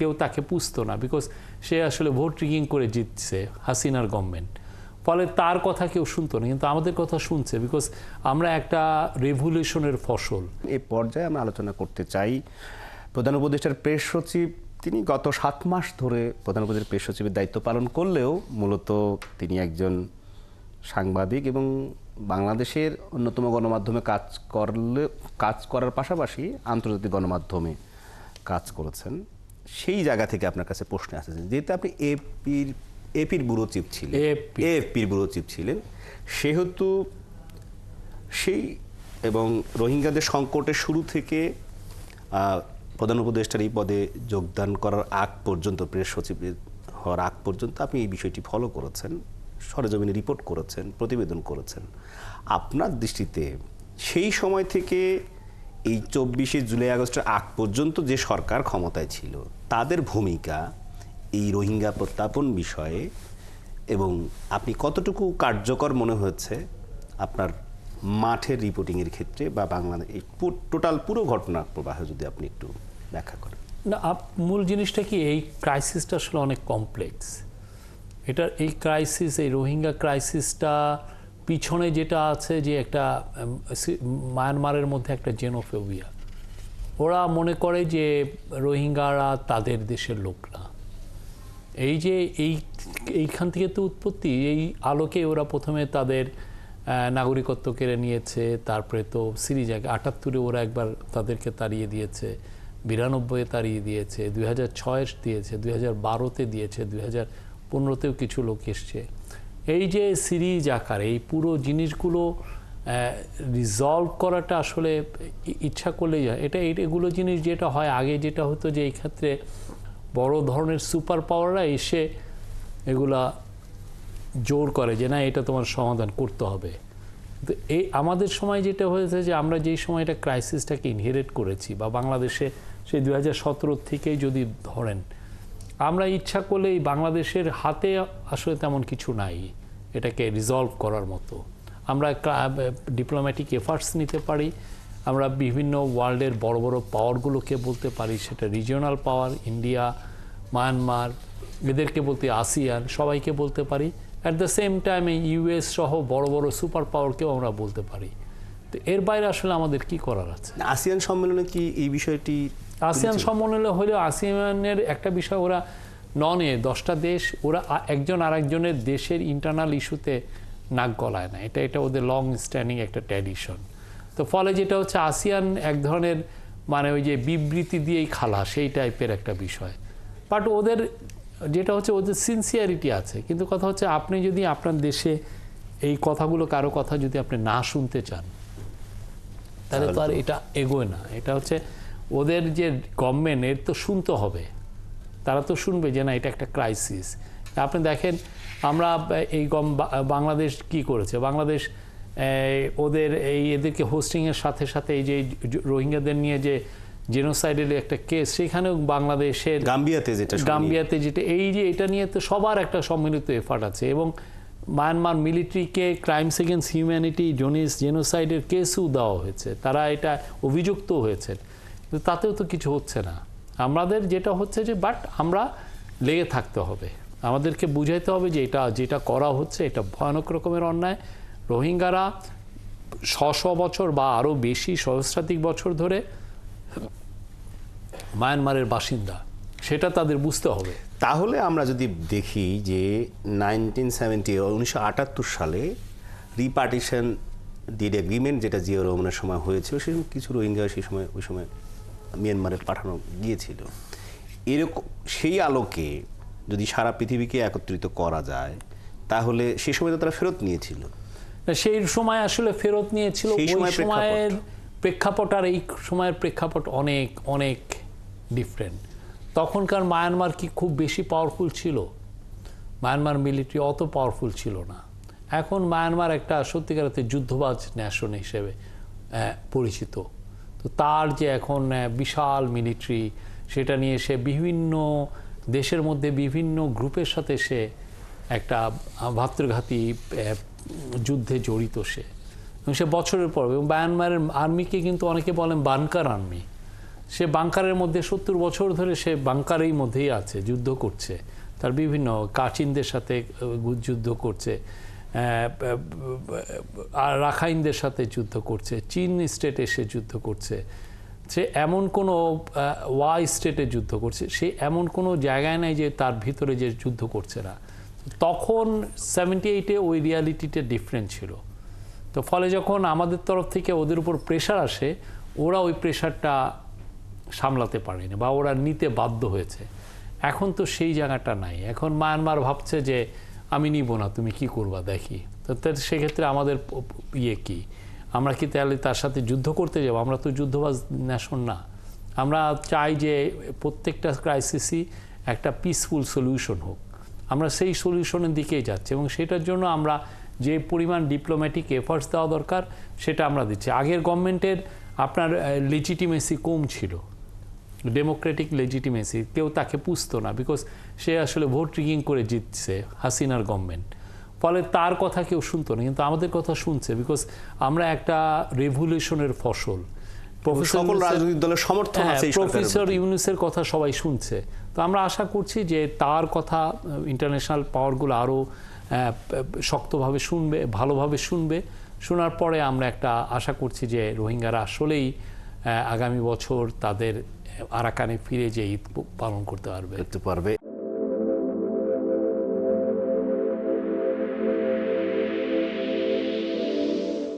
কেউ তাকে পুষতো না, বিকজ সে আসলে ভোট রিগিং করে জিতছে হাসিনার গভর্নমেন্ট, ফলে তার কথা কেউ শুনতো না। কিন্তু আমাদের কথা শুনছে, বিকজ আমরা একটা রেভলিউশনের ফসল। এই পর্যায়ে আমরা আলোচনা করতে চাই প্রধান উপদেষ্টার প্রেস সচিব। তিনি গত 7 মাস ধরে প্রধান উপদেষ্টার প্রেস সচিবের দায়িত্ব পালন করলেও মূলত তিনি একজন সাংবাদিক এবং বাংলাদেশের অন্যতম গণমাধ্যমে কাজ করার পাশাপাশি আন্তর্জাতিক গণমাধ্যমে কাজ করেছেন। সেই জায়গা থেকে আপনার কাছে প্রশ্ন আসছে, যেহেতু আপনি এপির ব্যুরো চিফ ছিলেন, এএফপির ব্যুরো চিফ ছিলেন, সেহেতু সেই এবং রোহিঙ্গাদের সংকটের শুরু থেকে প্রধান উপদেষ্টার এই পদে যোগদান করার আগ পর্যন্ত, প্রেস সচিব হওয়ার আগ পর্যন্ত আপনি এই বিষয়টি ফলো করেছেন, সরেজমিনে রিপোর্ট করেছেন, প্রতিবেদন করেছেন। আপনার দৃষ্টিতে সেই সময় থেকে এই 24শে জুলাই আগস্টের আগ পর্যন্ত যে সরকার ক্ষমতায় ছিল তাদের ভূমিকা এই রোহিঙ্গা প্রত্যাপন বিষয়ে, এবং আপনি কতটুকু কার্যকর মনে হয়েছে আপনার মাঠের রিপোর্টিংয়ের ক্ষেত্রে, বা বাংলাদেশ এই টোটাল পুরো ঘটনার প্রবাহে যদি আপনি একটু ব্যাখ্যা করেন। না, মূল জিনিসটা কি, এই ক্রাইসিসটা আসলে অনেক কমপ্লেক্স। এটার এই ক্রাইসিস, এই রোহিঙ্গা ক্রাইসিসটা পিছনে যেটা আছে, যে একটা মায়ানমারের মধ্যে একটা জেনোফোবিয়া। ওরা মনে করে যে রোহিঙ্গারা তাদের দেশের লোক না। এই যে এইখান থেকে তো উৎপত্তি, এই আলোকে ওরা প্রথমে তাদের নাগরিকত্ব কেড়ে নিয়েছে, তারপরে তো সিরিজ 78-এ ওরা একবার তাদেরকে তাড়িয়ে দিয়েছে, 92-এ তাড়িয়ে দিয়েছে, 2006-এ দিয়েছে, 2012-তে দিয়েছে, 2015-তেও কিছু লোক এসছে। এই যে সিরিজ আকারে এই পুরো জিনিসগুলো রিজলভ করাটা আসলে ইচ্ছা করলেই হয়। এগুলো জিনিস যেটা হয়, আগে যেটা হতো যে এই ক্ষেত্রে বড় ধরনের সুপার পাওয়াররা এসে এগুলা জোর করে যে না, এটা তোমার সমাধান করতে হবে। তো এই আমাদের সময় যেটা হয়েছে, যে আমরা যেই সময়টা ক্রাইসিসটাকে ইনহেরিট করেছি, বা বাংলাদেশে সেই 2017 থেকেই যদি ধরেন, আমরা ইচ্ছা করলে এই বাংলাদেশের হাতে আসলে তেমন কিছু নাই এটাকে রিজলভ করার মতো। আমরা ডিপ্লোম্যাটিক এফার্টস নিতে পারি, আমরা বিভিন্ন ওয়ার্ল্ডের বড় বড় পাওয়ারগুলোকে বলতে পারি, সেটা রিজিওনাল পাওয়ার, ইন্ডিয়া, মায়ানমার, এদেরকে বলতে আসিয়ান, সবাইকে বলতে পারি। অ্যাট দ্য সেম টাইমে ইউএস সহ বড় বড় সুপার পাওয়ারকেও আমরা বলতে পারি। তো এর বাইরে আসলে আমাদের কি করার আছে? আসিয়ান সম্মেলনে কি এই বিষয়টি? আসিয়ান সম্মেলনে হলেও আসিয়ানের একটা বিষয়, ওরা 10টা দেশ, ওরা একজন আরেকজনের দেশের ইন্টারনাল ইস্যুতে নাক গলায় না। এটা ওদের লং স্ট্যান্ডিং একটা ট্র্যাডিশন। তো ফলে যেটা হচ্ছে, আসিয়ান এক ধরনের মানে ওই যে বিবৃতি দিয়েই খালা, সেই টাইপের একটা বিষয়। বাট ওদের যেটা হচ্ছে, ওদের সিনসিয়ারিটি আছে। কিন্তু কথা হচ্ছে, আপনি যদি আপনার দেশে এই কথাগুলো, কারো কথা যদি আপনি না শুনতে চান, তাহলে তো আর এটা এগোয় না। এটা হচ্ছে ওদের যে গভর্নমেন্ট, এর তো শুনতে হবে, তারা তো শুনবে যে না, এটা একটা ক্রাইসিস। আপনি দেখেন, আমরা এই বাংলাদেশ কি করেছে, বাংলাদেশ ওদের এদেরকে হোস্টিংয়ের সাথে সাথে এই যে রোহিঙ্গাদের নিয়ে যে জেনোসাইডের একটা কেস, সেখানেও বাংলাদেশের গাম্বিয়াতে যেটা এই যে এটা নিয়ে তো সবার একটা সম্মিলিত এফার্ট আছে। এবং মায়ানমার মিলিটারিকে ক্রাইমস এগেন্স্ট হিউম্যানিটি, জেনোসাইডের কেসও দেওয়া হয়েছে, তারা এটা অভিযুক্ত হয়েছে। কিন্তু তাতেও তো কিছু হচ্ছে না। আমাদের যেটা হচ্ছে যে, বাট আমরা লেগে থাকতে হবে, আমাদেরকে বুঝাইতে হবে যে এটা যেটা করা হচ্ছে এটা ভয়ানক রকমের অন্যায়। রোহিঙ্গারা 600 বছর বা আরও বেশি সহস্রাধিক বছর ধরে মায়ানমারের বাসিন্দা, সেটা তাদের বুঝতে হবে। তাহলে আমরা যদি দেখি যে 1978 সালে রিপার্টিশন ডিড এগ্রিমেন্ট, যেটা জিয়া রহমানের সময় হয়েছিল, সেই কিছু রোহিঙ্গা ওই সময় মিয়ানমারে পাঠানো গিয়েছিল। এরকম সেই আলোকে যদি সারা পৃথিবীকে একত্রিত করা যায়, তাহলে সেই সময় তো তারা ফেরত নিয়েছিল। সেই সময় আসলে ফেরত নিয়েছিল, ওই সময়ের প্রেক্ষাপট আর এই সময়ের প্রেক্ষাপট অনেক অনেক ডিফারেন্ট। তখনকার মায়ানমার কি খুব বেশি পাওয়ারফুল ছিল? মায়ানমার মিলিটারি অত পাওয়ারফুল ছিল না। এখন মায়ানমার একটা সত্যিকার অর্থে যুদ্ধবাজ ন্যাশন হিসেবে পরিচিত। তো তার যে এখন বিশাল মিলিটারি, সেটা নিয়ে সে বিভিন্ন দেশের মধ্যে বিভিন্ন গ্রুপের সাথে সে একটা ভাতৃঘাতী যুদ্ধে জড়িত সে, এবং সে বছরের পর। এবং মায়ানমারের আর্মিকে কিন্তু অনেকে বলেন বানকার আর্মি, সে বাংকারের মধ্যে 70 বছর ধরে সে বাংকারের মধ্যেই আছে, যুদ্ধ করছে, তার বিভিন্ন কাচিনদের সাথে যুদ্ধ করছে, আর রাখাইনদের সাথে যুদ্ধ করছে, চীন স্টেট এসে যুদ্ধ করছে, সে এমন কোনো ওয়াই স্টেটে যুদ্ধ করছে, সে এমন কোনো জায়গায় নাই যে তার ভিতরে যে যুদ্ধ করছে না। তখন 78-এ ওই রিয়ালিটিটা ডিফারেন্ট ছিল। তো ফলে যখন আমাদের তরফ থেকে ওদের উপর প্রেশার আসে, ওরা ওই প্রেশারটা সামলাতে পারেনি বা ওরা নিতে বাধ্য হয়েছে। এখন তো সেই জায়গাটা নাই। এখন মায়ানমার ভাবছে যে আমি নিব না, তুমি কি করবা দেখি। তো সেক্ষেত্রে আমাদের ইয়ে কি, আমরা কি তাহলে তার সাথে যুদ্ধ করতে যাব? আমরা তো যুদ্ধবাজ ন্যাশন না। আমরা চাই যে প্রত্যেকটা ক্রাইসিসই একটা পিসফুল সলিউশন হোক। আমরা সেই সলিউশনের দিকেই যাচ্ছি এবং সেটার জন্য আমরা যে পরিমাণ ডিপ্লোম্যাটিক এফার্টস দেওয়া দরকার সেটা আমরা দিচ্ছি। আগের গভর্নমেন্টের আপনার লেজিটিমেসি কম ছিল, ডেমোক্রেটিক লেজিটিমেসি, কেউ তাকে পুষতো না, বিকজ সে আসলে ভোট রিগিং করে জিতছে হাসিনার গভর্নমেন্ট। ফলে তার কথা কেউ শুনতো না, কিন্তু আমাদের কথা শুনছে, বিকজ আমরা একটা রেভলিউশনের ফসল। সকল রাজনৈতিক দলের সমর্থন আছে এই সরকারের প্রফেসর ইউনূসের কথা সবাই শুনছে। তো আমরা আশা করছি যে তার কথা ইন্টারন্যাশনাল পাওয়ারগুলো আরও শক্তভাবে শুনবে, ভালোভাবে শুনবে। শোনার পরে আমরা একটা আশা করছি যে রোহিঙ্গারা আসলেই আগামী বছর তাদের আরাকানে ফিরে যে ঈদ পালন করতে পারবে।